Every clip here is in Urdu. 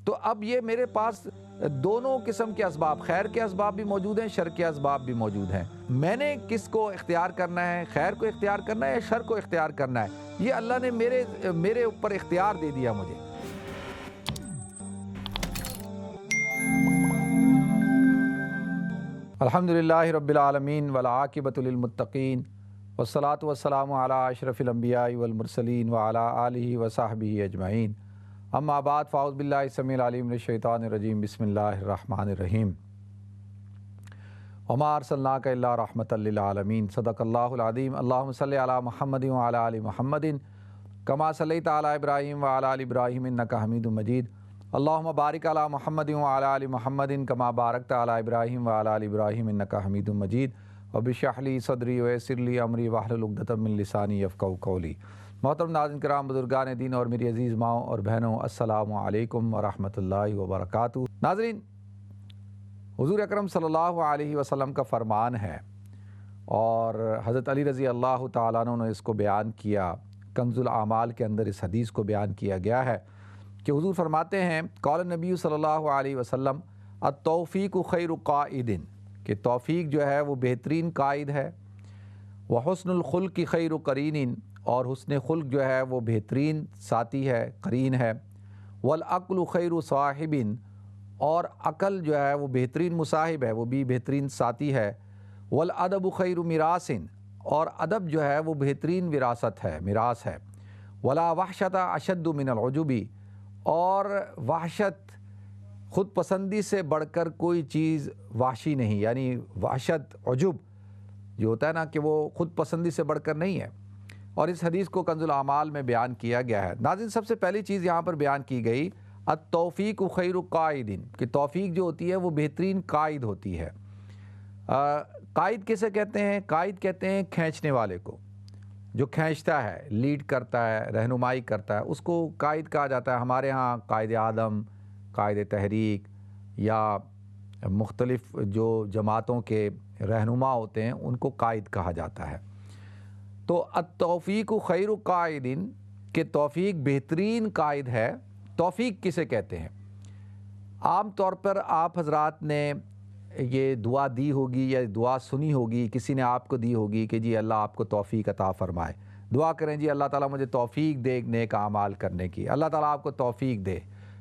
تو اب یہ میرے پاس دونوں قسم کے اسباب، خیر کے اسباب بھی موجود ہیں، شر کے اسباب بھی موجود ہیں۔ میں نے کس کو اختیار کرنا ہے؟ خیر کو اختیار کرنا ہے یا شر کو اختیار کرنا ہے؟ یہ اللہ نے میرے اوپر اختیار دے دیا مجھے۔ الحمدللہ رب العالمین والعاقبۃ للمتقین والصلاۃ والسلام علی اشرف الانبیاء والمرسلین وعلی آلہ وصحبہ اجمعین، اما بعد، فاعوذ باللہ السمیع العلیم من الشیطان الرجیم، بسم اللہ الرحمن الرحیم۔ وما ارسلناک الا رحمۃ للعالمین، صدق اللہ العظیم۔ اللہم صلی علی محمد وعلی آل محمد کما صلیت علی ابراہیم وعلی آل ابراہیم انک حمید مجید۔ اللہم بارک علی محمد وعلی آل محمد کما بارکت علی ابراہیم وعلی آل ابراہیم انک حمید مجید۔ رب اشرح لی صدری ویسر لی امری واحلل عقدۃ من لسانی یفقہوا قولی۔ محترم ناظرین کرام، بزرگان دین اور میری عزیز ماؤں اور بہنوں، السلام علیکم ورحمۃ اللہ وبرکاتہ۔ ناظرین، حضور اکرم صلی اللہ علیہ وسلم کا فرمان ہے اور حضرت علی رضی اللہ تعالیٰ عنہ نے اس کو بیان کیا، کنز الاعمال کے اندر اس حدیث کو بیان کیا گیا ہے کہ حضور فرماتے ہیں، قال نبی صلی اللہ علیہ وسلم التوفیق خیر قائد، کہ توفیق جو ہے وہ بہترین قائد ہے، وحسن الخلق خیر قرین، اور حسن خلق جو ہے وہ بہترین ساتھی ہے، قرین ہے، والعقل خیر صاحب، اور عقل جو ہے وہ بہترین مصاحب ہے، وہ بھی بہترین ساتھی ہے، والادب خیر میراث، اور ادب جو ہے وہ بہترین وراثت ہے، میراث ہے، ولا وحشت اشد من العجب، اور وحشت خود پسندی سے بڑھ کر کوئی چیز وحشی نہیں، یعنی وحشت، عجب جو ہوتا ہے نا کہ وہ خود پسندی سے بڑھ کر نہیں ہے، اور اس حدیث کو کنز الاعمال میں بیان کیا گیا ہے۔ ناظرین، سب سے پہلی چیز یہاں پر بیان کی گئی التوفیق خیر قائد، کہ توفیق جو ہوتی ہے وہ بہترین قائد ہوتی ہے۔ قائد کسے کہتے ہیں؟ قائد کہتے ہیں کھینچنے والے کو، جو کھینچتا ہے، لیڈ کرتا ہے، رہنمائی کرتا ہے، اس کو قائد کہا جاتا ہے۔ ہمارے ہاں قائد اعظم، قائد تحریک، یا مختلف جو جماعتوں کے رہنما ہوتے ہیں ان کو قائد کہا جاتا ہے۔ تو التوفیق خیر قائد، کہ توفیق بہترین قائد ہے۔ توفیق کسے کہتے ہیں؟ عام طور پر آپ حضرات نے یہ دعا دی ہوگی یا دعا سنی ہوگی، کسی نے آپ کو دی ہوگی کہ جی اللہ آپ کو توفیق عطا فرمائے، دعا کریں جی اللہ تعالیٰ مجھے توفیق دے نیک اعمال کرنے کی، اللہ تعالیٰ آپ کو توفیق دے۔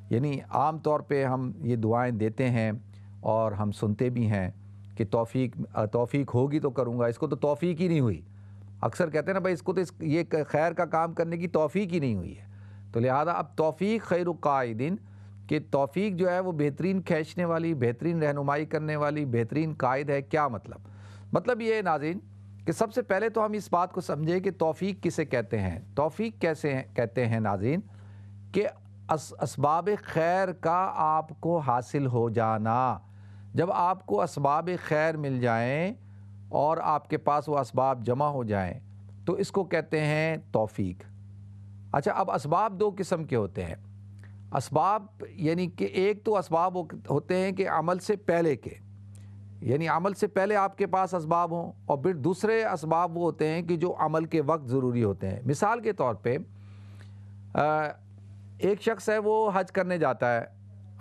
یعنی عام طور پہ ہم یہ دعائیں دیتے ہیں اور ہم سنتے بھی ہیں کہ توفیق ہوگی تو کروں گا، اس کو تو توفیق ہی نہیں ہوئی۔ اکثر کہتے ہیں نا بھائی اس کو تو یہ خیر کا کام کرنے کی توفیق ہی نہیں ہوئی ہے۔ تو لہذا اب توفیق خیر قائد، کہ توفیق جو ہے وہ بہترین کھینچنے والی، بہترین رہنمائی کرنے والی، بہترین قائد ہے۔ کیا مطلب؟ مطلب یہ ہے ناظرین کہ سب سے پہلے تو ہم اس بات کو سمجھیں کہ توفیق کسے کہتے ہیں۔ توفیق کیسے کہتے ہیں ناظرین؟ کہ اسباب خیر کا آپ کو حاصل ہو جانا۔ جب آپ کو اسباب خیر مل جائیں اور آپ کے پاس وہ اسباب جمع ہو جائیں تو اس کو کہتے ہیں توفیق۔ اچھا، اب اسباب دو قسم کے ہوتے ہیں۔ اسباب یعنی کہ ایک تو اسباب ہوتے ہیں کہ عمل سے پہلے کے، یعنی عمل سے پہلے آپ کے پاس اسباب ہوں، اور پھر دوسرے اسباب وہ ہوتے ہیں کہ جو عمل کے وقت ضروری ہوتے ہیں۔ مثال کے طور پہ ایک شخص ہے، وہ حج کرنے جاتا ہے،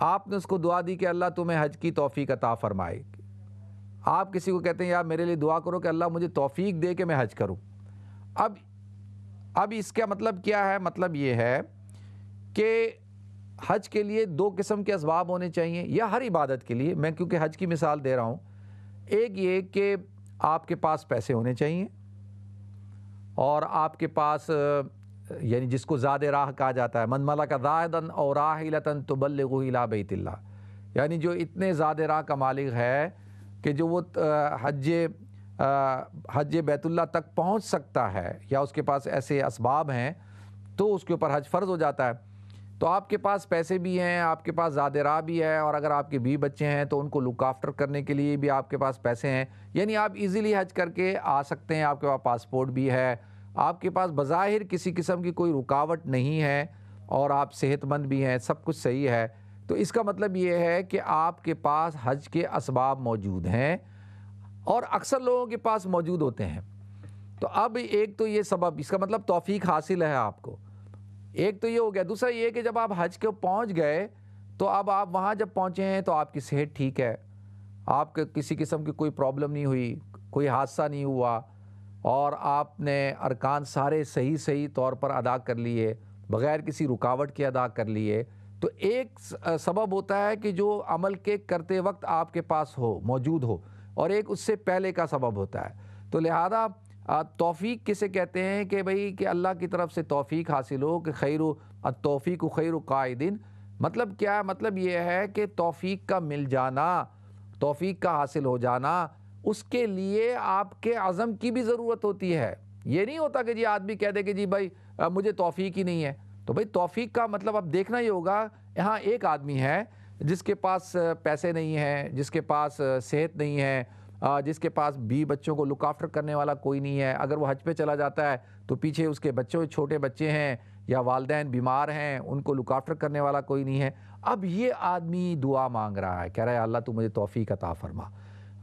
آپ نے اس کو دعا دی کہ اللہ تمہیں حج کی توفیق عطا فرمائے۔ آپ کسی کو کہتے ہیں یار میرے لیے دعا کرو کہ اللہ مجھے توفیق دے کہ میں حج کروں۔ اب اس کا مطلب کیا ہے؟ مطلب یہ ہے کہ حج کے لیے دو قسم کے اسباب ہونے چاہیے، یا ہر عبادت کے لیے، میں کیونکہ حج کی مثال دے رہا ہوں۔ ایک یہ کہ آپ کے پاس پیسے ہونے چاہیے، اور آپ کے پاس یعنی جس کو زاد راہ کہا جاتا ہے، من ملک زائدن او راحلۃ تبلغہ الی بیت اللہ، یعنی جو اتنے زاد راہ کا مالک ہے کہ جو وہ حج بیت اللہ تک پہنچ سکتا ہے، یا اس کے پاس ایسے اسباب ہیں تو اس کے اوپر حج فرض ہو جاتا ہے۔ تو آپ کے پاس پیسے بھی ہیں، آپ کے پاس زاد راہ بھی ہے، اور اگر آپ کے بیوی بچے ہیں تو ان کو لک آفٹر کرنے کے لیے بھی آپ کے پاس پیسے ہیں، یعنی آپ ایزیلی حج کر کے آ سکتے ہیں، آپ کے پاس پاسپورٹ بھی ہے، آپ کے پاس بظاہر کسی قسم کی کوئی رکاوٹ نہیں ہے، اور آپ صحت مند بھی ہیں، سب کچھ صحیح ہے۔ تو اس کا مطلب یہ ہے کہ آپ کے پاس حج کے اسباب موجود ہیں، اور اکثر لوگوں کے پاس موجود ہوتے ہیں۔ تو اب ایک تو یہ سبب، اس کا مطلب توفیق حاصل ہے آپ کو، ایک تو یہ ہو گیا۔ دوسرا یہ کہ جب آپ حج کے پہنچ گئے تو اب آپ وہاں جب پہنچے ہیں تو آپ کی صحت ٹھیک ہے، آپ کے کسی قسم کی کوئی پرابلم نہیں ہوئی، کوئی حادثہ نہیں ہوا، اور آپ نے ارکان سارے صحیح طور پر ادا کر لیے، بغیر کسی رکاوٹ کے ادا کر لیے، تو ایک سبب ہوتا ہے کہ جو عمل کے کرتے وقت آپ کے پاس ہو، موجود ہو، اور ایک اس سے پہلے کا سبب ہوتا ہے۔ تو لہذا توفیق کسے کہتے ہیں کہ بھئی کہ اللہ کی طرف سے توفیق حاصل ہو، کہ خیر التوفیق خیر قائدین، مطلب کیا ہے؟ مطلب یہ ہے کہ توفیق کا مل جانا، توفیق کا حاصل ہو جانا، اس کے لیے آپ کے عزم کی بھی ضرورت ہوتی ہے۔ یہ نہیں ہوتا کہ جی آدمی کہہ دے کہ جی بھائی مجھے توفیق ہی نہیں ہے، تو بھائی توفیق کا مطلب اب دیکھنا ہی ہوگا۔ یہاں ایک آدمی ہے جس کے پاس پیسے نہیں ہیں، جس کے پاس صحت نہیں ہے، جس کے پاس بچوں کو لک آفٹر کرنے والا کوئی نہیں ہے، اگر وہ حج پہ چلا جاتا ہے تو پیچھے اس کے چھوٹے بچے ہیں یا والدین بیمار ہیں، ان کو لک آفٹر کرنے والا کوئی نہیں ہے۔ اب یہ آدمی دعا مانگ رہا ہے، کہہ رہا ہے اللہ تو مجھے توفیق عطا فرما،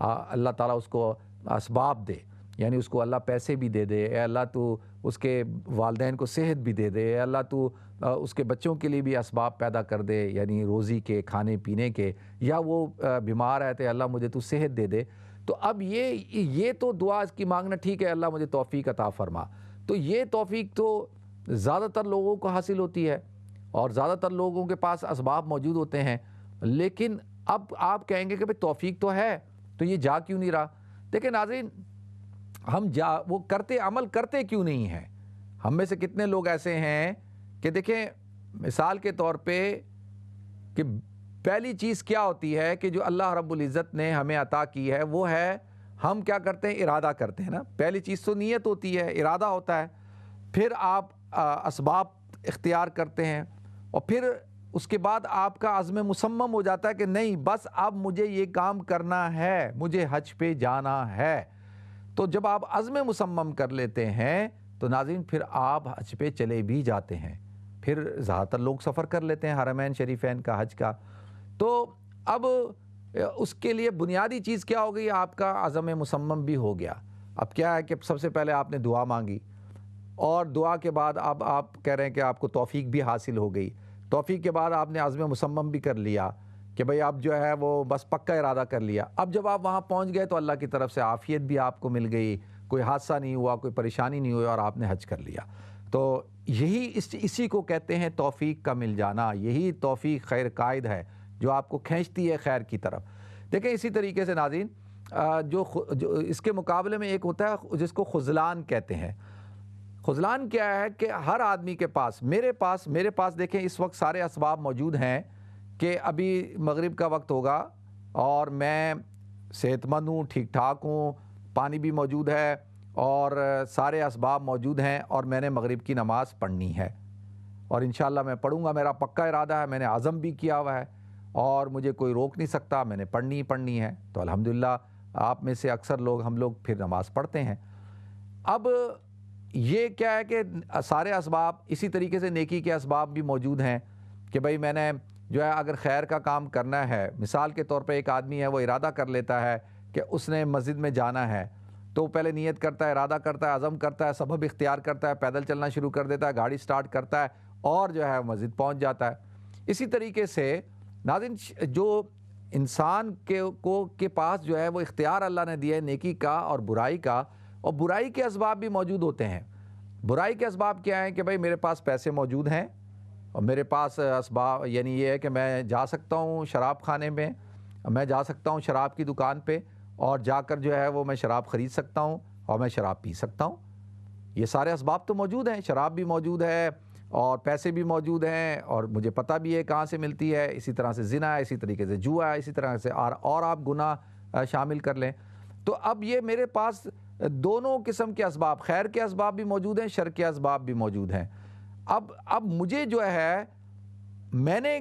اللہ تعالیٰ اس کو اسباب دے، یعنی اس کو اللہ پیسے بھی دے دے، اے اللہ تو اس کے والدین کو صحت بھی دے دے، اے اللہ تو اس کے بچوں کے لیے بھی اسباب پیدا کر دے، یعنی روزی کے، کھانے پینے کے، یا وہ بیمار ہے تو اللہ مجھے تو صحت دے دے۔ تو اب یہ تو دعا اس کی مانگنا ٹھیک ہے، اللہ مجھے توفیق عطا فرما، تو یہ توفیق تو زیادہ تر لوگوں کو حاصل ہوتی ہے اور زیادہ تر لوگوں کے پاس اسباب موجود ہوتے ہیں، لیکن اب آپ کہیں گے کہ بھئی توفیق تو ہے تو یہ جا کیوں نہیں رہا؟ دیکھیں ناظرین، ہم وہ عمل کرتے کیوں نہیں ہیں؟ ہم میں سے کتنے لوگ ایسے ہیں کہ دیکھیں مثال کے طور پہ کہ پہلی چیز کیا ہوتی ہے کہ جو اللہ رب العزت نے ہمیں عطا کی ہے وہ ہے ہم کیا کرتے ہیں؟ ارادہ کرتے ہیں نا۔ پہلی چیز تو نیت ہوتی ہے، ارادہ ہوتا ہے، پھر آپ اسباب اختیار کرتے ہیں، اور پھر اس کے بعد آپ کا عزم مصمم ہو جاتا ہے کہ نہیں بس اب مجھے یہ کام کرنا ہے، مجھے حج پہ جانا ہے۔ تو جب آپ عزم مصمم کر لیتے ہیں تو ناظرین پھر آپ حج پہ چلے بھی جاتے ہیں، پھر زیادہ تر لوگ سفر کر لیتے ہیں حرمین شریفین کا، حج کا۔ تو اب اس کے لیے بنیادی چیز کیا ہو گئی؟ آپ کا عزم مصمم بھی ہو گیا۔ اب کیا ہے کہ سب سے پہلے آپ نے دعا مانگی، اور دعا کے بعد اب آپ کہہ رہے ہیں کہ آپ کو توفیق بھی حاصل ہو گئی، توفیق کے بعد آپ نے عزم مصمم بھی کر لیا کہ بھئی اب جو ہے وہ بس پکا ارادہ کر لیا۔ اب جب آپ وہاں پہنچ گئے تو اللہ کی طرف سے عافیت بھی آپ کو مل گئی، کوئی حادثہ نہیں ہوا، کوئی پریشانی نہیں ہوئی، اور آپ نے حج کر لیا۔ تو یہی اسی کو کہتے ہیں توفیق کا مل جانا، یہی توفیق خیر قائد ہے جو آپ کو کھینچتی ہے خیر کی طرف۔ دیکھیں اسی طریقے سے ناظرین جو اس کے مقابلے میں ایک ہوتا ہے جس کو خذلان کہتے ہیں۔ خذلان کیا ہے کہ ہر آدمی کے پاس، میرے پاس دیکھیں اس وقت سارے اسباب موجود ہیں کہ ابھی مغرب کا وقت ہوگا اور میں صحت مند ہوں، ٹھیک ٹھاک ہوں، پانی بھی موجود ہے اور سارے اسباب موجود ہیں، اور میں نے مغرب کی نماز پڑھنی ہے، اور انشاءاللہ میں پڑھوں گا، میرا پکا ارادہ ہے، میں نے عزم بھی کیا ہوا ہے اور مجھے کوئی روک نہیں سکتا، میں نے پڑھنی ہے۔ تو الحمدللہ آپ میں سے اکثر لوگ، ہم لوگ پھر نماز پڑھتے ہیں۔ اب یہ کیا ہے کہ سارے اسباب، اسی طریقے سے نیکی کے اسباب بھی موجود ہیں کہ بھئی میں نے جو ہے اگر خیر کا کام کرنا ہے، مثال کے طور پہ ایک آدمی ہے وہ ارادہ کر لیتا ہے کہ اس نے مسجد میں جانا ہے، تو پہلے نیت کرتا ہے، ارادہ کرتا ہے، عزم کرتا ہے، سبب اختیار کرتا ہے، پیدل چلنا شروع کر دیتا ہے، گاڑی سٹارٹ کرتا ہے اور جو ہے مسجد پہنچ جاتا ہے۔ اسی طریقے سے ناظرین جو انسان کے پاس جو ہے وہ اختیار اللہ نے دیا ہے نیکی کا اور برائی کا، اور برائی کے اسباب بھی موجود ہوتے ہیں۔ برائی کے اسباب کیا ہیں کہ بھئی میرے پاس پیسے موجود ہیں اور میرے پاس اسباب، یعنی یہ ہے کہ میں جا سکتا ہوں شراب خانے میں، میں جا سکتا ہوں شراب کی دکان پہ اور جا کر جو ہے وہ میں شراب خرید سکتا ہوں اور میں شراب پی سکتا ہوں۔ یہ سارے اسباب تو موجود ہیں، شراب بھی موجود ہے اور پیسے بھی موجود ہیں، اور مجھے پتہ بھی ہے کہاں سے ملتی ہے، اسی طرح سے زنا ہے، اسی طریقے سے جوا ہے، اسی طرح سے اور آپ گناہ شامل کر لیں۔ تو اب یہ میرے پاس دونوں قسم کے اسباب، خیر کے اسباب بھی موجود ہیں، شر کے اسباب بھی موجود ہیں۔ اب مجھے جو ہے میں نے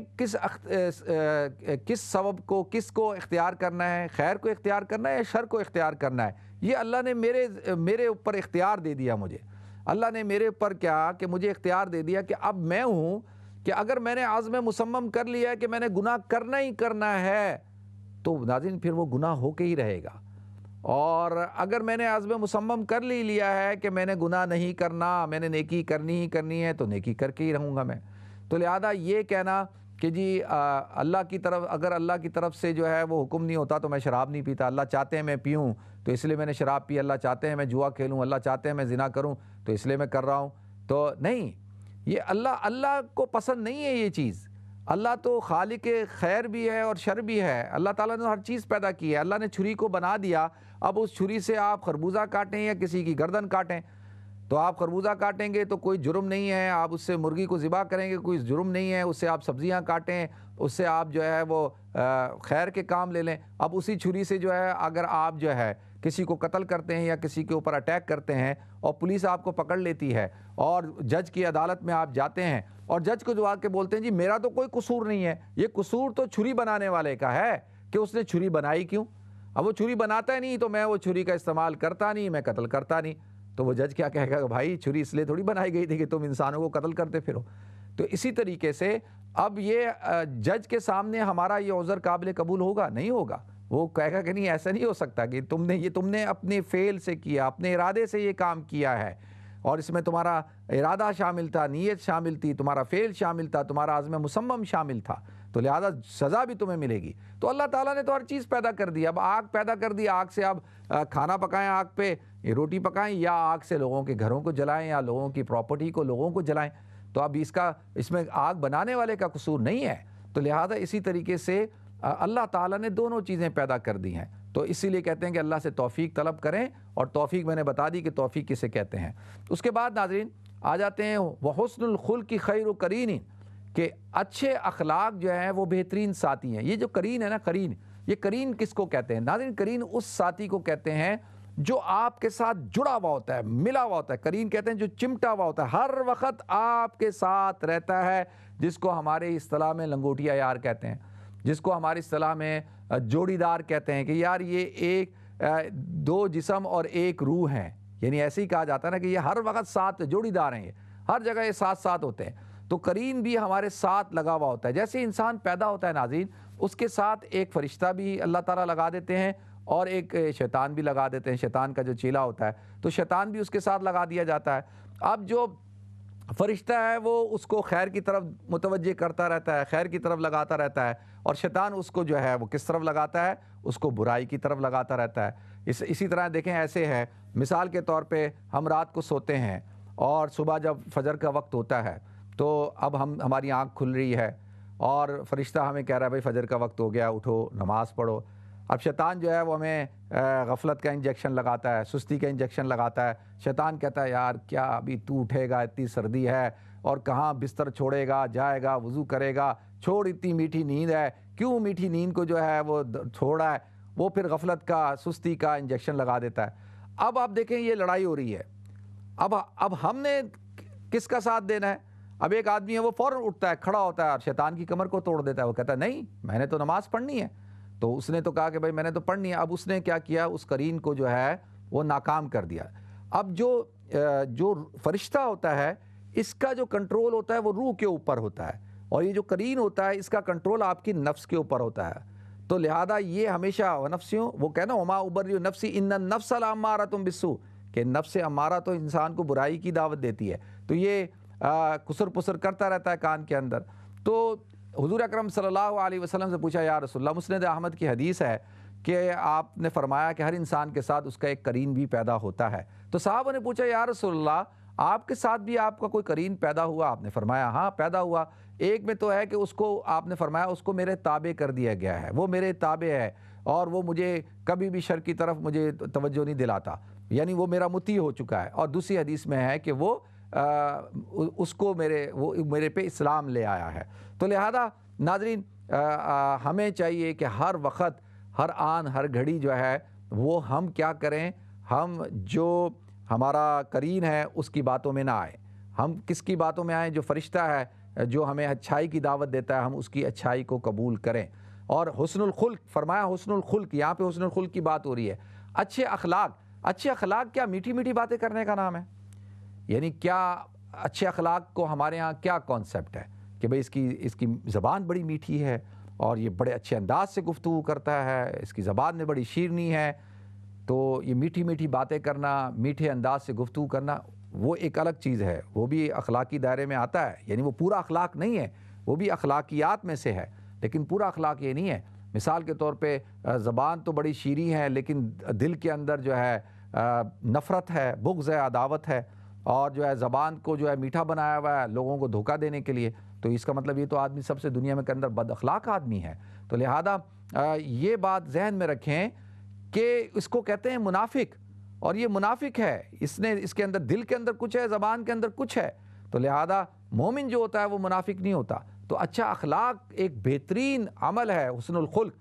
کس سبب کو، کس کو اختیار کرنا ہے، خیر کو اختیار کرنا ہے یا شر کو اختیار کرنا ہے، یہ اللہ نے میرے اوپر اختیار دے دیا مجھے۔ اللہ نے میرے اوپر کیا کہ مجھے اختیار دے دیا کہ اب میں ہوں کہ اگر میں نے عزم مصمم کر لیا ہے کہ میں نے گناہ کرنا ہی کرنا ہے تو ناظرین پھر وہ گناہ ہو کے ہی رہے گا، اور اگر میں نے عزم مصمم کر لیا ہے کہ میں نے گناہ نہیں کرنا، میں نے نیکی کرنی ہی کرنی ہے تو نیکی کر کے ہی رہوں گا میں۔ تو لہذا یہ کہنا کہ جی اللہ کی طرف، اگر اللہ کی طرف سے جو ہے وہ حکم نہیں ہوتا تو میں شراب نہیں پیتا، اللہ چاہتے ہیں میں پیوں تو اس لیے میں نے شراب پی، اللہ چاہتے ہیں میں جوا کھیلوں، اللہ چاہتے ہیں میں زنا کروں تو اس لیے میں کر رہا ہوں. تو نہیں، یہ اللہ کو پسند نہیں ہے یہ چیز. اللہ تو خالق خیر بھی ہے اور شر بھی ہے. اللہ تعالیٰ نے ہر چیز پیدا کی ہے. اللہ نے چھری کو بنا دیا، اب اس چھری سے آپ خربوزہ کاٹیں یا کسی کی گردن کاٹیں تو آپ خربوزہ کاٹیں گے تو کوئی جرم نہیں ہے، آپ اس سے مرغی کو ذبح کریں گے کوئی جرم نہیں ہے، اس سے آپ سبزیاں کاٹیں، اس سے آپ جو ہے وہ خیر کے کام لے لیں. اب اسی چھری سے جو ہے اگر آپ جو ہے کسی کو قتل کرتے ہیں یا کسی کے اوپر اٹیک کرتے ہیں اور پولیس آپ کو پکڑ لیتی ہے اور جج کی عدالت میں آپ جاتے ہیں اور جج کو جو آ کے بولتے ہیں جی میرا تو کوئی قصور نہیں ہے، یہ قصور تو چھری بنانے والے کا ہے کہ اس نے چھری بنائی کیوں. اب وہ چھری بناتا ہے نہیں تو میں وہ چھری کا استعمال کرتا نہیں، میں قتل کرتا نہیں. تو وہ جج کیا کہے گا کہ بھائی چھری اس لیے تھوڑی بنائی گئی تھی کہ تم انسانوں کو قتل کرتے پھرو. تو اسی طریقے سے اب یہ جج کے سامنے ہمارا یہ عذر قابل قبول ہوگا؟ نہیں ہوگا. وہ کہے گا کہ نہیں ایسا نہیں ہو سکتا کہ تم نے اپنے فعل سے کیا، اپنے ارادے سے یہ کام کیا ہے اور اس میں تمہارا ارادہ شامل تھا، نیت شامل تھی، تمہارا فعل شامل تھا، تمہارا عزم مصمم شامل تھا، تو لہذا سزا بھی تمہیں ملے گی. تو اللہ تعالیٰ نے تو ہر چیز پیدا کر دی. اب آگ پیدا کر دی، آگ سے اب کھانا پکائیں، آگ پہ روٹی پکائیں، یا آگ سے لوگوں کے گھروں کو جلائیں یا لوگوں کی پراپرٹی کو لوگوں کو جلائیں. تو اب اس میں آگ بنانے والے کا قصور نہیں ہے. تو لہذا اسی طریقے سے اللہ تعالیٰ نے دونوں چیزیں پیدا کر دی ہیں. تو اسی لیے کہتے ہیں کہ اللہ سے توفیق طلب کریں، اور توفیق میں نے بتا دی کہ توفیق کسے کہتے ہیں. اس کے بعد ناظرین آ جاتے ہیں وحسن الخلق خیر قرین، کہ اچھے اخلاق جو ہیں وہ بہترین ساتھی ہیں. یہ جو قرین ہے نا، قرین، یہ قرین کس کو کہتے ہیں ناظرین؟ قرین اس ساتھی کو کہتے ہیں جو آپ کے ساتھ جڑا ہوا ہوتا ہے، ملا ہوا ہوتا ہے. قرین کہتے ہیں جو چمٹا ہوا ہوتا ہے، ہر وقت آپ کے ساتھ رہتا ہے، جس کو ہمارے اصطلاح میں لنگوٹیا یار کہتے ہیں، جس کو ہماری اصطلاح میں جوڑی دار کہتے ہیں کہ یار یہ ایک دو جسم اور ایک روح ہیں. یعنی ایسے ہی کہا جاتا ہے نا کہ یہ ہر وقت ساتھ جوڑی دار ہیں، یہ ہر جگہ یہ ساتھ ساتھ ہوتے ہیں. تو قرین بھی ہمارے ساتھ لگا ہوا ہوتا ہے. جیسے انسان پیدا ہوتا ہے ناظرین، اس کے ساتھ ایک فرشتہ بھی اللہ تعالیٰ لگا دیتے ہیں اور ایک شیطان بھی لگا دیتے ہیں. شیطان کا جو چیلا ہوتا ہے تو شیطان بھی اس کے ساتھ لگا دیا جاتا ہے. اب جو فرشتہ ہے وہ اس کو خیر کی طرف متوجہ کرتا رہتا ہے، خیر کی طرف لگاتا رہتا ہے، اور شیطان اس کو جو ہے وہ کس طرف لگاتا ہے؟ اس کو برائی کی طرف لگاتا رہتا ہے. اسی طرح دیکھیں ایسے ہے، مثال کے طور پہ ہم رات کو سوتے ہیں اور صبح جب فجر کا وقت ہوتا ہے تو اب ہماری آنکھ کھل رہی ہے اور فرشتہ ہمیں کہہ رہا ہے بھائی فجر کا وقت ہو گیا، اٹھو نماز پڑھو. اب شیطان جو ہے وہ ہمیں غفلت کا انجیکشن لگاتا ہے، سستی کا انجیکشن لگاتا ہے. شیطان کہتا ہے یار کیا ابھی تو اٹھے گا، اتنی سردی ہے اور کہاں بستر چھوڑے گا، جائے گا وضو کرے گا، چھوڑ اتنی میٹھی نیند ہے، کیوں میٹھی نیند کو جو ہے وہ چھوڑا ہے. وہ پھر غفلت کا، سستی کا انجیکشن لگا دیتا ہے. اب آپ دیکھیں یہ لڑائی ہو رہی ہے. اب ہم نے کس کا ساتھ دینا ہے؟ اب ایک آدمی ہے وہ فوراً اٹھتا ہے، کھڑا ہوتا ہے اور شیطان کی کمر کو توڑ دیتا ہے. وہ کہتا ہے نہیں میں نے تو نماز پڑھنی ہے. تو اس نے تو کہا کہ بھائی میں نے تو پڑھنی ہے. اب اس نے کیا کیا؟ اس قرین کو جو ہے وہ ناکام کر دیا. اب جو فرشتہ ہوتا ہے اس کا جو کنٹرول ہوتا ہے وہ روح کے اوپر ہوتا ہے، اور یہ جو قرین ہوتا ہے اس کا کنٹرول آپ کی نفس کے اوپر ہوتا ہے. تو لہذا یہ ہمیشہ نفسیوں، وہ کہنا وما ابری نفسی ان النفس لامارۃ بالسوء، کہ نفس امارہ تو انسان کو برائی کی دعوت دیتی ہے. تو یہ کسر پسر کرتا رہتا ہے کان کے اندر. تو حضور اکرم صلی اللہ علیہ وسلم سے پوچھا یا رسول اللہ، مسند احمد کی حدیث ہے کہ آپ نے فرمایا کہ ہر انسان کے ساتھ اس کا ایک قرین بھی پیدا ہوتا ہے. تو صحابہ نے پوچھا یا رسول اللہ آپ کے ساتھ بھی آپ کا کوئی قرین پیدا ہوا؟ آپ نے فرمایا ہاں پیدا ہوا. ایک میں تو ہے کہ اس کو آپ نے فرمایا اس کو میرے تابع کر دیا گیا ہے، وہ میرے تابع ہے اور وہ مجھے کبھی بھی شر کی طرف مجھے توجہ نہیں دلاتا، یعنی وہ میرا مطیع ہو چکا ہے. اور دوسری حدیث میں ہے کہ وہ میرے پہ اسلام لے آیا ہے. تو لہذا ناظرین ہمیں چاہیے کہ ہر وقت، ہر آن، ہر گھڑی جو ہے وہ ہم کیا کریں؟ ہم جو ہمارا قرین ہے اس کی باتوں میں نہ آئیں. ہم کس کی باتوں میں آئیں؟ جو فرشتہ ہے جو ہمیں اچھائی کی دعوت دیتا ہے، ہم اس کی اچھائی کو قبول کریں. اور حسن الخلق فرمایا، حسن الخلق، یہاں پہ حسن الخلق کی بات ہو رہی ہے. اچھے اخلاق. اچھے اخلاق کیا میٹھی میٹھی باتیں کرنے کا نام ہے؟ یعنی کیا اچھے اخلاق کو ہمارے ہاں کیا کانسیپٹ ہے کہ بھئی اس کی زبان بڑی میٹھی ہے اور یہ بڑے اچھے انداز سے گفتگو کرتا ہے، اس کی زبان میں بڑی شیرینی ہے. تو یہ میٹھی میٹھی باتیں کرنا، میٹھے انداز سے گفتگو کرنا وہ ایک الگ چیز ہے، وہ بھی اخلاقی دائرے میں آتا ہے. یعنی وہ پورا اخلاق نہیں ہے، وہ بھی اخلاقیات میں سے ہے، لیکن پورا اخلاق یہ نہیں ہے۔ مثال کے طور پہ زبان تو بڑی شیریں ہے، لیکن دل کے اندر جو ہے نفرت ہے، بغض ہے، عداوت ہے، اور جو ہے زبان کو جو ہے میٹھا بنایا ہوا ہے لوگوں کو دھوکہ دینے کے لیے، تو اس کا مطلب یہ تو آدمی سب سے دنیا میں کے اندر بد اخلاق آدمی ہے۔ تو لہذا یہ بات ذہن میں رکھیں کہ اس کو کہتے ہیں منافق، اور یہ منافق ہے، اس کے اندر دل کے اندر کچھ ہے، زبان کے اندر کچھ ہے۔ تو لہذا مومن جو ہوتا ہے وہ منافق نہیں ہوتا۔ تو اچھا اخلاق ایک بہترین عمل ہے، حسن الخلق،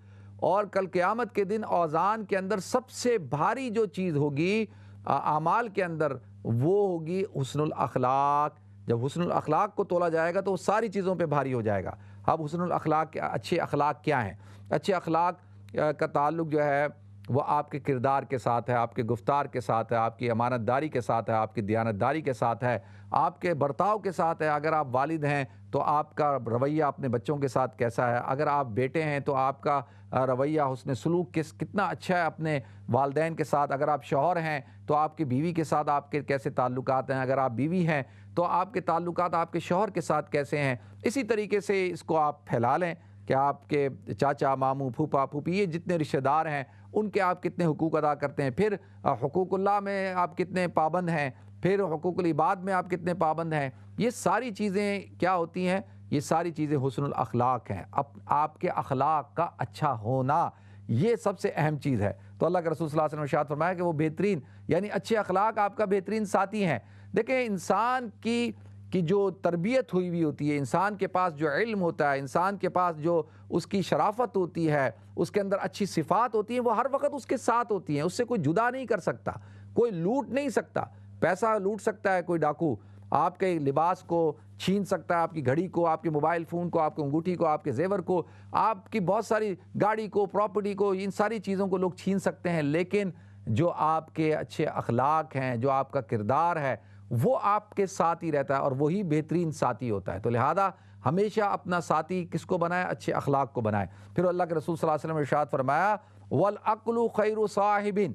اور کل قیامت کے دن اوزان کے اندر سب سے بھاری جو چیز ہوگی اعمال کے اندر، وہ ہوگی حسن الاخلاق۔ جب حسن الاخلاق کو تولا جائے گا تو وہ ساری چیزوں پہ بھاری ہو جائے گا۔ اب حسن الاخلاق، اچھے اخلاق کیا ہیں؟ اچھے اخلاق کا تعلق جو ہے وہ آپ کے کردار کے ساتھ ہے، آپ کے گفتار کے ساتھ ہے، آپ کی امانت داری کے ساتھ ہے، آپ کی دیانت داری کے ساتھ ہے، آپ کے برتاؤ کے ساتھ ہے۔ اگر آپ والد ہیں تو آپ کا رویہ اپنے بچوں کے ساتھ کیسا ہے؟ اگر آپ بیٹے ہیں تو آپ کا رویہ، حسن سلوک کتنا اچھا ہے اپنے والدین کے ساتھ؟ اگر آپ شوہر ہیں تو آپ کی بیوی کے ساتھ آپ کے کیسے تعلقات ہیں؟ اگر آپ بیوی ہیں تو آپ کے تعلقات آپ کے شوہر کے ساتھ کیسے ہیں؟ اسی طریقے سے اس کو آپ پھیلا لیں کہ آپ کے چاچا، ماموں، پھوپھا، پھوپھی، یہ جتنے رشتہ دار ہیں ان کے آپ کتنے حقوق ادا کرتے ہیں، پھر حقوق اللہ میں آپ کتنے پابند ہیں، پھر حقوق العباد میں آپ کتنے پابند ہیں۔ یہ ساری چیزیں کیا ہوتی ہیں؟ یہ ساری چیزیں حسن الاخلاق ہیں۔ آپ کے اخلاق کا اچھا ہونا یہ سب سے اہم چیز ہے۔ تو اللہ کے رسول صلی اللہ علیہ وسلم نے ارشاد فرمایا کہ وہ بہترین، یعنی اچھے اخلاق آپ کا بہترین ساتھی ہیں۔ دیکھیں انسان کی جو تربیت ہوئی ہوئی ہوتی ہے، انسان کے پاس جو علم ہوتا ہے، انسان کے پاس جو اس کی شرافت ہوتی ہے، اس کے اندر اچھی صفات ہوتی ہیں، وہ ہر وقت اس کے ساتھ ہوتی ہیں، اس سے کوئی جدا نہیں کر سکتا، کوئی لوٹ نہیں سکتا۔ پیسہ لوٹ سکتا ہے کوئی ڈاکو، آپ کے لباس کو چھین سکتا ہے، آپ کی گھڑی کو، آپ کے موبائل فون کو، آپ کی انگوٹھی کو، آپ کے زیور کو، آپ کی بہت ساری گاڑی کو، پراپرٹی کو، ان ساری چیزوں کو لوگ چھین سکتے ہیں، لیکن جو آپ کے اچھے اخلاق ہیں، جو آپ کا کردار ہے، وہ آپ کے ساتھ ہی رہتا ہے، اور وہی بہترین ساتھی ہوتا ہے۔ تو لہذا ہمیشہ اپنا ساتھی کس کو بنائے؟ اچھے اخلاق کو بنائے۔ پھر اللہ کے رسول صلی اللہ علیہ وسلم نے ارشاد فرمایا وَالْعَقْلُ خَيْرُ صَاحِبٍ،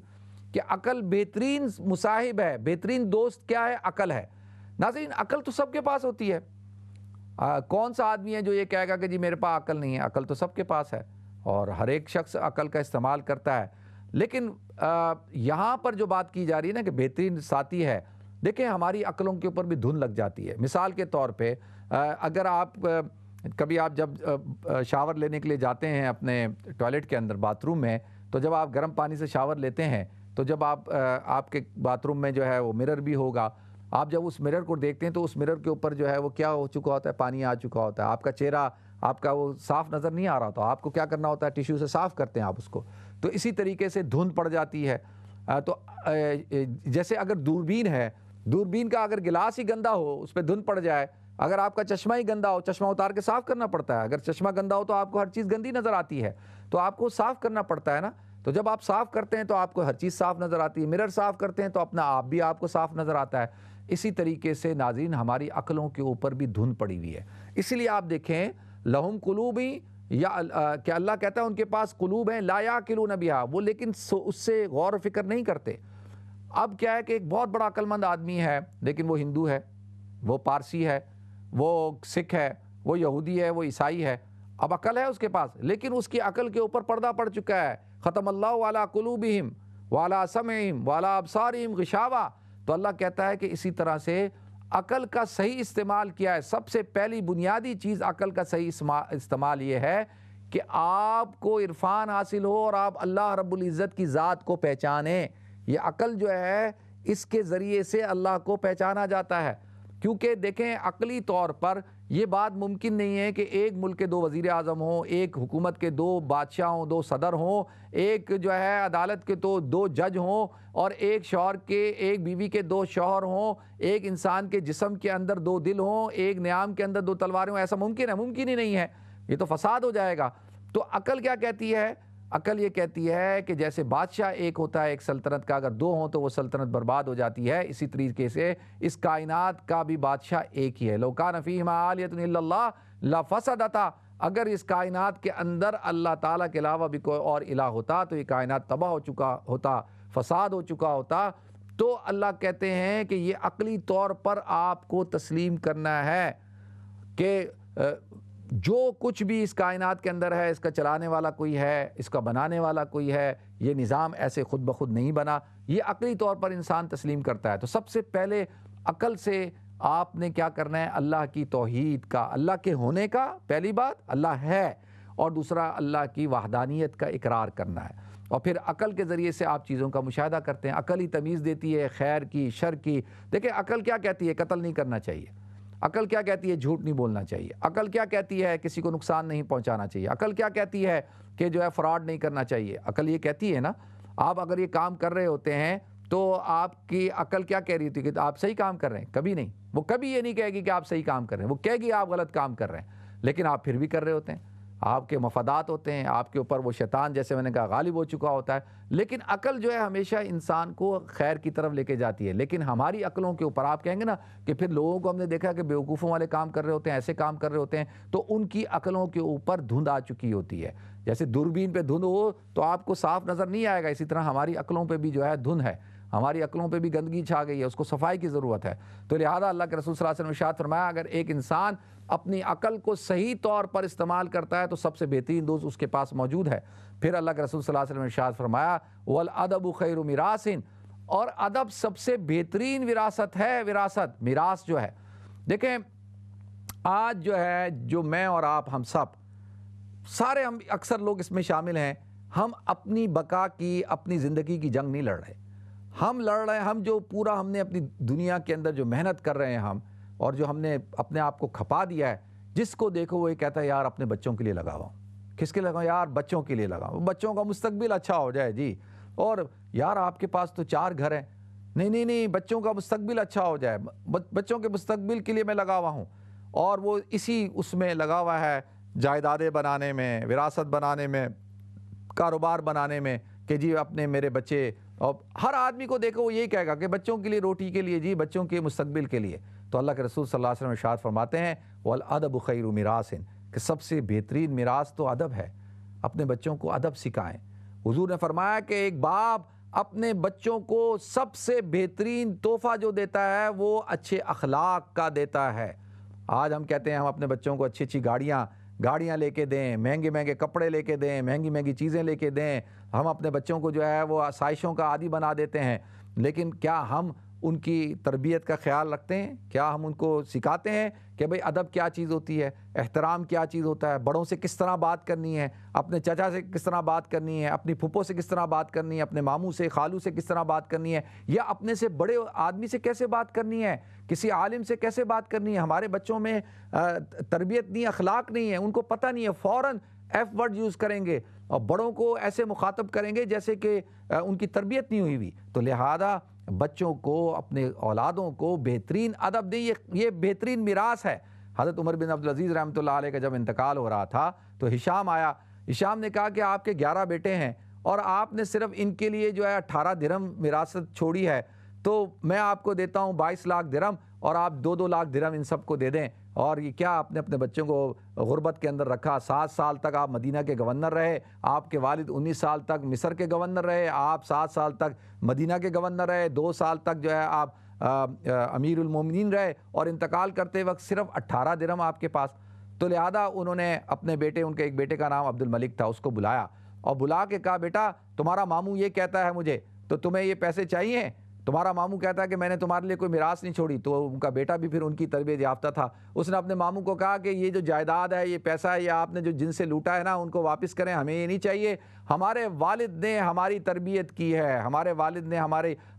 کہ عقل بہترین مصاحب ہے، بہترین دوست کیا ہے؟ عقل ہے۔ ناظرین عقل تو سب کے پاس ہوتی ہے، کون سا آدمی ہے جو یہ کہے گا کہ جی میرے پاس عقل نہیں ہے؟ عقل تو سب کے پاس ہے، اور ہر ایک شخص عقل کا استعمال کرتا ہے۔ لیکن یہاں پر جو بات کی جا رہی ہے نا کہ بہترین ساتھی ہے، دیکھیں ہماری عقلوں کے اوپر بھی دھن لگ جاتی ہے۔ مثال کے طور پہ اگر آپ کبھی آپ جب شاور لینے کے لیے جاتے ہیں اپنے ٹوائلٹ کے اندر، باتھ روم میں، تو جب آپ گرم پانی سے شاور لیتے ہیں تو جب آپ کے باتھ روم میں جو ہے وہ مرر بھی ہوگا، آپ جب اس مرر کو دیکھتے ہیں تو اس مرر کے اوپر جو ہے وہ کیا ہو چکا ہوتا ہے؟ پانی آ چکا ہوتا ہے، آپ کا چہرہ آپ کا وہ صاف نظر نہیں آ رہا ہوتا، آپ کو کیا کرنا ہوتا ہے؟ ٹیشو سے صاف کرتے ہیں آپ اس کو۔ تو اسی طریقے سے دھند پڑ جاتی ہے۔ تو جیسے اگر دوربین ہے، دوربین کا اگر گلاس ہی گندا ہو، اس پہ دھند پڑ جائے، اگر آپ کا چشمہ ہی گندا ہو، چشمہ اتار کے صاف کرنا پڑتا ہے۔ اگر چشمہ گندا ہو تو آپ کو ہر چیز گندی نظر آتی ہے، تو آپ کو صاف کرنا پڑتا ہے نا۔ تو جب آپ صاف کرتے ہیں تو آپ کو ہر چیز صاف نظر آتی ہے، مرر صاف کرتے ہیں تو اپنا آپ بھی آپ کو صاف نظر آتا ہے۔ اسی طریقے سے ناظرین ہماری عقلوں کے اوپر بھی دھند پڑی ہوئی ہے۔ اسی لیے آپ دیکھیں لہم قلوب، یا کہ اللہ کہتا ہے ان کے پاس قلوب ہیں لا یعقلون بہا، وہ لیکن اس سے غور و فکر نہیں کرتے۔ اب کیا ہے کہ ایک بہت بڑا عقل مند آدمی ہے، لیکن وہ ہندو ہے، وہ پارسی ہے، وہ سکھ ہے، وہ یہودی ہے، وہ عیسائی ہے، اب عقل ہے اس کے پاس، لیکن اس کی عقل کے اوپر پردہ پڑ چکا ہے۔ ختم اللہ علی قلوبہم وعلی سمعہم وعلی ابصارہم غشاوہ۔ تو اللہ کہتا ہے کہ اسی طرح سے عقل کا صحیح استعمال کیا ہے۔ سب سے پہلی بنیادی چیز عقل کا صحیح استعمال یہ ہے کہ آپ کو عرفان حاصل ہو اور آپ اللہ رب العزت کی ذات کو پہچانیں۔ یہ عقل جو ہے اس کے ذریعے سے اللہ کو پہچانا جاتا ہے، کیونکہ دیکھیں عقلی طور پر یہ بات ممکن نہیں ہے کہ ایک ملک کے 2 وزیر اعظم ہوں، ایک حکومت کے 2 بادشاہ ہوں، 2 صدر ہوں، ایک جو ہے عدالت کے تو 2 جج ہوں، اور ایک شوہر کے، ایک بیوی کے 2 شوہر ہوں، ایک انسان کے جسم کے اندر 2 دل ہوں، ایک نیام کے اندر 2 تلواریں ہوں۔ ایسا ممکن ہے؟ ممکن ہی نہیں ہے، یہ تو فساد ہو جائے گا۔ تو عقل کیا کہتی ہے؟ عقل یہ کہتی ہے کہ جیسے بادشاہ ایک ہوتا ہے ایک سلطنت کا، اگر 2 ہوں تو وہ سلطنت برباد ہو جاتی ہے، اسی طریقے سے اس کائنات کا بھی بادشاہ ایک ہی ہے۔ لو کان فیہما آلیۃ الا اللہ لفسدتا، اگر اس کائنات کے اندر اللہ تعالیٰ کے علاوہ بھی کوئی اور الہ ہوتا تو یہ کائنات تباہ ہو چکا ہوتا، فساد ہو چکا ہوتا۔ تو اللہ کہتے ہیں کہ یہ عقلی طور پر آپ کو تسلیم کرنا ہے کہ جو کچھ بھی اس کائنات کے اندر ہے، اس کا چلانے والا کوئی ہے، اس کا بنانے والا کوئی ہے، یہ نظام ایسے خود بخود نہیں بنا، یہ عقلی طور پر انسان تسلیم کرتا ہے۔ تو سب سے پہلے عقل سے آپ نے کیا کرنا ہے؟ اللہ کی توحید کا، اللہ کے ہونے کا، پہلی بات اللہ ہے، اور دوسرا اللہ کی وحدانیت کا اقرار کرنا ہے۔ اور پھر عقل کے ذریعے سے آپ چیزوں کا مشاہدہ کرتے ہیں۔ عقل ہی تمیز دیتی ہے خیر کی، شر کی۔ دیکھیں عقل کیا کہتی ہے؟ قتل نہیں کرنا چاہیے۔ عقل کیا کہتی ہے؟ جھوٹ نہیں بولنا چاہیے۔ عقل کیا کہتی ہے؟ کسی کو نقصان نہیں پہنچانا چاہیے۔ عقل کیا کہتی ہے؟ کہ جو ہے فراڈ نہیں کرنا چاہیے۔ عقل یہ کہتی ہے نا، آپ اگر یہ کام کر رہے ہوتے ہیں تو آپ کی عقل کیا کہہ رہی ہوتی ہے کہ آپ صحیح کام کر رہے ہیں؟ کبھی نہیں، وہ کبھی یہ نہیں کہے گی کہ آپ صحیح کام کر رہے ہیں، وہ کہے گی آپ غلط کام کر رہے ہیں، لیکن آپ پھر بھی کر رہے ہوتے ہیں۔ آپ کے مفادات ہوتے ہیں، آپ کے اوپر وہ شیطان جیسے میں نے کہا غالب ہو چکا ہوتا ہے، لیکن عقل جو ہے ہمیشہ انسان کو خیر کی طرف لے کے جاتی ہے۔ لیکن ہماری عقلوں کے اوپر آپ کہیں گے نا کہ پھر لوگوں کو ہم نے دیکھا کہ بیوقوفوں والے کام کر رہے ہوتے ہیں، ایسے کام کر رہے ہوتے ہیں، تو ان کی عقلوں کے اوپر دھند آ چکی ہوتی ہے۔ جیسے دوربین پہ دھند ہو تو آپ کو صاف نظر نہیں آئے گا، اسی طرح ہماری عقلوں پہ بھی جو ہے دھند ہے، ہماری عقلوں پہ بھی گندگی چھا گئی ہے، اس کو صفائی کی ضرورت ہے۔ تو لہٰذا اللہ کے رسول صلی اللہ علیہ وسلم نے ارشاد فرمایا اگر ایک انسان اپنی عقل کو صحیح طور پر استعمال کرتا ہے تو سب سے بہترین دوست اس کے پاس موجود ہے۔ پھر اللہ کے رسول صلی اللہ علیہ وسلم نے ارشاد فرمایا وَالْأَدَبُ خَيْرُ مِرَاثٍ، اور ادب سب سے بہترین وراثت ہے۔ وراثت، میراث جو ہے، دیکھیں آج جو ہے، جو میں اور آپ ہم سب سارے، ہم اکثر لوگ اس میں شامل ہیں، ہم اپنی بقا کی، اپنی زندگی کی جنگ نہیں لڑ رہے، ہم لڑ رہے ہیں، ہم جو پورا ہم نے اپنی دنیا کے اندر جو محنت کر رہے ہیں ہم، اور جو ہم نے اپنے آپ کو کھپا دیا ہے، جس کو دیکھو وہ یہ کہتا ہے یار اپنے بچوں کے لیے لگا ہوا ہوں۔ کس کے لگا ہوں؟ یار بچوں کے لیے لگا ہوں، بچوں کا مستقبل اچھا ہو جائے جی۔ اور یار آپ کے پاس تو 4 گھر ہیں، نہیں بچوں کا مستقبل اچھا ہو جائے، بچوں کے مستقبل کے لیے میں لگا ہوا ہوں۔ اور وہ اسی اس میں لگا ہوا ہے، جائیدادیں بنانے میں، وراثت بنانے میں، کاروبار بنانے میں، کہ جی اپنے میرے بچے، اور ہر آدمی کو دیکھو وہ یہی کہے گا کہ بچوں کے لیے، روٹی کے لیے، جی بچوں کے مستقبل کے لیے۔ تو اللہ کے رسول صلی اللہ علیہ وسلم ارشاد فرماتے ہیں وَالْأَدَبُ خَيْرُ مِرَاثٍ، کہ سب سے بہترین میراث تو ادب ہے، اپنے بچوں کو ادب سکھائیں۔ حضور نے فرمایا کہ ایک باپ اپنے بچوں کو سب سے بہترین تحفہ جو دیتا ہے وہ اچھے اخلاق کا دیتا ہے۔ آج ہم کہتے ہیں ہم اپنے بچوں کو اچھی اچھی گاڑیاں لے کے دیں، مہنگے کپڑے لے کے دیں، مہنگی چیزیں لے کے دیں، ہم اپنے بچوں کو جو ہے وہ آسائشوں کا عادی بنا دیتے ہیں، لیکن کیا ہم ان کی تربیت کا خیال رکھتے ہیں؟ کیا ہم ان کو سکھاتے ہیں کہ بھئی ادب کیا چیز ہوتی ہے، احترام کیا چیز ہوتا ہے، بڑوں سے کس طرح بات کرنی ہے، اپنے چچا سے کس طرح بات کرنی ہے، اپنی پھپھو سے کس طرح بات کرنی ہے، اپنے ماموں سے، خالو سے کس طرح بات کرنی ہے، یا اپنے سے بڑے آدمی سے کیسے بات کرنی ہے، کسی عالم سے کیسے بات کرنی ہے؟ ہمارے بچوں میں تربیت نہیں، اخلاق نہیں ہے، ان کو پتہ نہیں ہے، فوراً ایف ورڈ یوز کریں گے اور بڑوں کو ایسے مخاطب کریں گے جیسے کہ ان کی تربیت نہیں ہوئی۔ تو لہذا بچوں کو، اپنے اولادوں کو بہترین ادب دیں، یہ بہترین میراث ہے۔ حضرت عمر بن عبدالعزیز رحمۃ اللہ علیہ کا جب انتقال ہو رہا تھا تو ہشام آیا، ہشام نے کہا کہ آپ کے 11 بیٹے ہیں اور آپ نے صرف ان کے لیے جو ہے 18 درہم وراثت چھوڑی ہے، تو میں آپ کو دیتا ہوں 22 لاکھ درہم، اور آپ 2-2 لاکھ درہم ان سب کو دے دیں۔ اور یہ کیا آپ نے اپنے بچوں کو غربت کے اندر رکھا، 7 سال تک آپ مدینہ کے گورنر رہے، آپ کے والد 19 سال تک مصر کے گورنر رہے، آپ 7 سال تک مدینہ کے گورنر رہے، 2 سال تک جو ہے آپ امیر المومنین رہے، اور انتقال کرتے وقت صرف 18 درہم آپ کے پاس۔ تو لہذا انہوں نے اپنے بیٹے، ان کے ایک بیٹے کا نام عبد الملک تھا، اس کو بلایا اور بلا کے کہا بیٹا تمہارا ماموں یہ کہتا ہے مجھے، تو تمہیں یہ پیسے چاہیے؟ تمہارا ماموں کہتا ہے کہ میں نے تمہارے لیے کوئی میراث نہیں چھوڑی۔ تو ان کا بیٹا بھی پھر ان کی تربیت یافتہ تھا، اس نے اپنے ماموں کو کہا کہ یہ جو جائیداد ہے، یہ پیسہ ہے، یہ آپ نے جو جن سے لوٹا ہے نا، ان کو واپس کریں، ہمیں یہ نہیں چاہیے۔ ہمارے والد نے ہماری تربیت کی ہے، ہمارے والد نے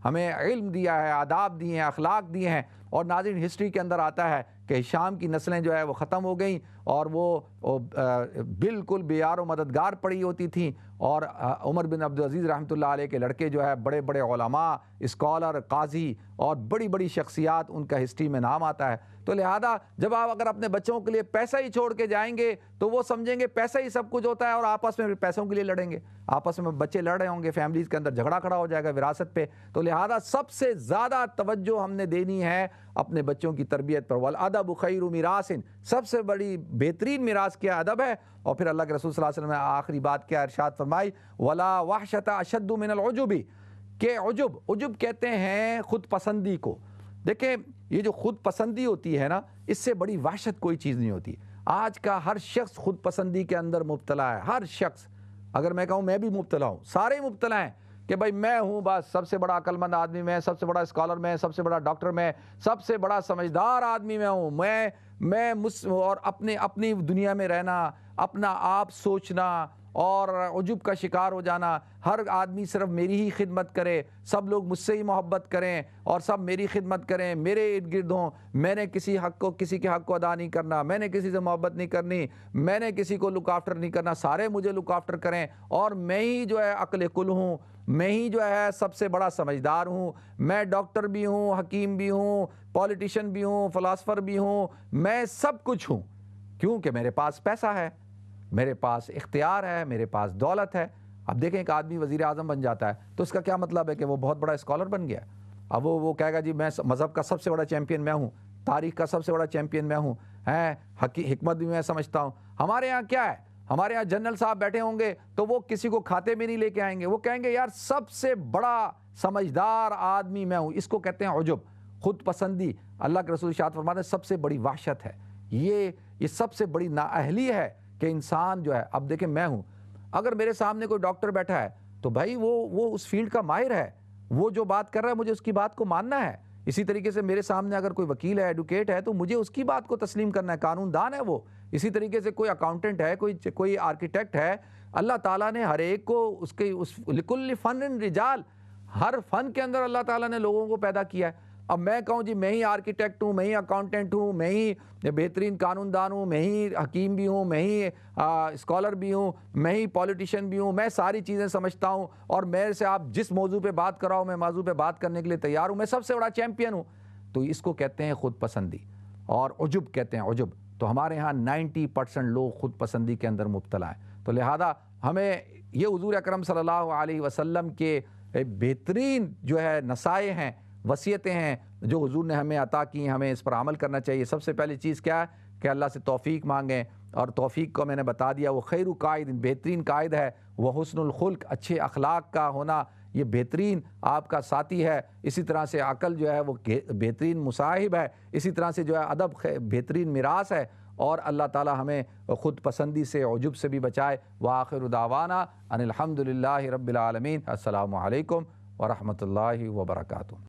ہمیں علم دیا ہے، آداب دیے ہیں، اخلاق دیے ہیں۔ اور ناظرین ہسٹری کے اندر آتا ہے کہ ہشام کی نسلیں جو ہے وہ ختم ہو گئیں، اور وہ بالکل بے یار و مددگار پڑی ہوتی تھیں، اور عمر بن عبدالعزیز رحمۃ اللہ علیہ کے لڑکے جو ہے بڑے بڑے علماء، اسکالر، قاضی اور بڑی بڑی شخصیات، ان کا ہسٹری میں نام آتا ہے۔ تو لہذا جب آپ اگر اپنے بچوں کے لیے پیسہ ہی چھوڑ کے جائیں گے تو وہ سمجھیں گے پیسہ ہی سب کچھ ہوتا ہے، اور آپس میں پیسوں کے لیے لڑیں گے، آپس میں بچے لڑ رہے ہوں گے، فیملیز کے اندر جھگڑا کھڑا ہو جائے گا وراثت پہ۔ تو لہذا سب سے زیادہ توجہ ہم نے دینی ہے اپنے بچوں کی تربیت پر۔ وَالْأَدَبُ خَيْرُ مِرَاثٍ، سب سے بڑی بہترین میراث کیا ادب ہے۔ اور پھر اللہ کے رسول صلی اللہ علیہ وسلم نے آخری بات کیا ارشاد فرمائی وَلَا وَحْشَةَ أَشَدُّ مِنَ الْعُجُبِ، کہ عجب کہتے ہیں خود پسندی کو۔ دیکھیں یہ جو خود پسندی ہوتی ہے نا، اس سے بڑی وحشت کوئی چیز نہیں ہوتی۔ آج کا ہر شخص خود پسندی کے اندر مبتلا ہے، ہر شخص. اگر میں کہوں میں بھی مبتلا ہوں، سارے مبتلا ہیں کہ بھائی میں ہوں بس سب سے بڑا عقل مند آدمی میں، سب سے بڑا اسکالر میں، سب سے بڑا ڈاکٹر میں، سب سے بڑا سمجھدار آدمی میں ہوں. اور اپنی دنیا میں رہنا، اپنا آپ سوچنا اور عجب کا شکار ہو جانا. ہر آدمی صرف میری ہی خدمت کرے، سب لوگ مجھ سے ہی محبت کریں اور سب میری خدمت کریں، میرے ارد گرد ہوں. میں نے کسی کے حق کو ادا نہیں کرنا، میں نے کسی سے محبت نہیں کرنی، میں نے کسی کو لک آفٹر نہیں کرنا، سارے مجھے لک آفٹر کریں. اور میں ہی جو ہے عقل کل ہوں، میں ہی جو ہے سب سے بڑا سمجھدار ہوں. میں ڈاکٹر بھی ہوں، حکیم بھی ہوں، پولیٹیشین بھی ہوں، فلاسفر بھی ہوں، میں سب کچھ ہوں. کیونکہ میرے پاس پیسہ ہے، میرے پاس اختیار ہے، میرے پاس دولت ہے. اب دیکھیں ایک آدمی وزیر اعظم بن جاتا ہے تو اس کا کیا مطلب ہے کہ وہ بہت بڑا اسکالر بن گیا. اب وہ کہے گا جی میں مذہب کا سب سے بڑا چیمپئن میں ہوں، تاریخ کا سب سے بڑا چیمپئن میں ہوں، حکمت بھی میں سمجھتا ہوں. ہمارے ہاں کیا ہے، ہمارے ہاں جنرل صاحب بیٹھے ہوں گے تو وہ کسی کو کھاتے میں نہیں لے کے آئیں گے، وہ کہیں گے یار سب سے بڑا سمجھدار آدمی میں ہوں. اس کو کہتے ہیں عجب، خود پسندی. اللہ کے رسول ارشاد فرماتے ہیں سب سے بڑی وحشت ہے یہ سب سے بڑی نااہلی ہے کہ انسان جو ہے. اب دیکھیں میں ہوں، اگر میرے سامنے کوئی ڈاکٹر بیٹھا ہے تو بھائی وہ اس فیلڈ کا ماہر ہے، وہ جو بات کر رہا ہے مجھے اس کی بات کو ماننا ہے. اسی طریقے سے میرے سامنے اگر کوئی وکیل ہے، ایڈوکیٹ ہے، تو مجھے اس کی بات کو تسلیم کرنا ہے، قانون دان ہے وہ. اسی طریقے سے کوئی اکاؤنٹنٹ ہے، کوئی آرکیٹیکٹ ہے. اللہ تعالیٰ نے ہر ایک کو لکل فن رجال، ہر فن کے اندر اللہ تعالیٰ نے لوگوں کو پیدا کیا ہے. اب میں کہوں جی میں ہی آرکیٹیکٹ ہوں، میں ہی اکاؤنٹنٹ ہوں، میں ہی بہترین قانون دان ہوں، میں ہی حکیم بھی ہوں، میں ہی اسکالر بھی ہوں، میں ہی پولیٹیشین بھی ہوں، میں ساری چیزیں سمجھتا ہوں اور میرے سے آپ جس موضوع پہ بات کراؤ میں موضوع پہ بات کرنے کے لیے تیار ہوں، میں سب سے بڑا چیمپئن ہوں. تو اس کو کہتے ہیں خود پسندی اور عجب کہتے ہیں عجب. تو ہمارے ہاں 90% لوگ خود پسندی کے اندر مبتلا ہیں. تو لہذا ہمیں یہ حضور اکرم صلی اللہ علیہ وسلم کے بہترین جو ہے نصائح ہیں، وصیتیں ہیں جو حضور نے ہمیں عطا کی ہیں، ہمیں اس پر عمل کرنا چاہیے. سب سے پہلی چیز کیا ہے کہ اللہ سے توفیق مانگیں، اور توفیق کو میں نے بتا دیا وہ خیر قائد، بہترین قائد ہے. وہ حسن الخلق، اچھے اخلاق کا ہونا، یہ بہترین آپ کا ساتھی ہے. اسی طرح سے عقل جو ہے وہ بہترین مصاحب ہے. اسی طرح سے جو ہے ادب بہترین میراث ہے. اور اللہ تعالی ہمیں خود پسندی سے، عجب سے بھی بچائے. وآخر دعوانا ان الحمد للہ رب العالمین. السلام علیکم ورحمۃ اللہ وبرکاتہ.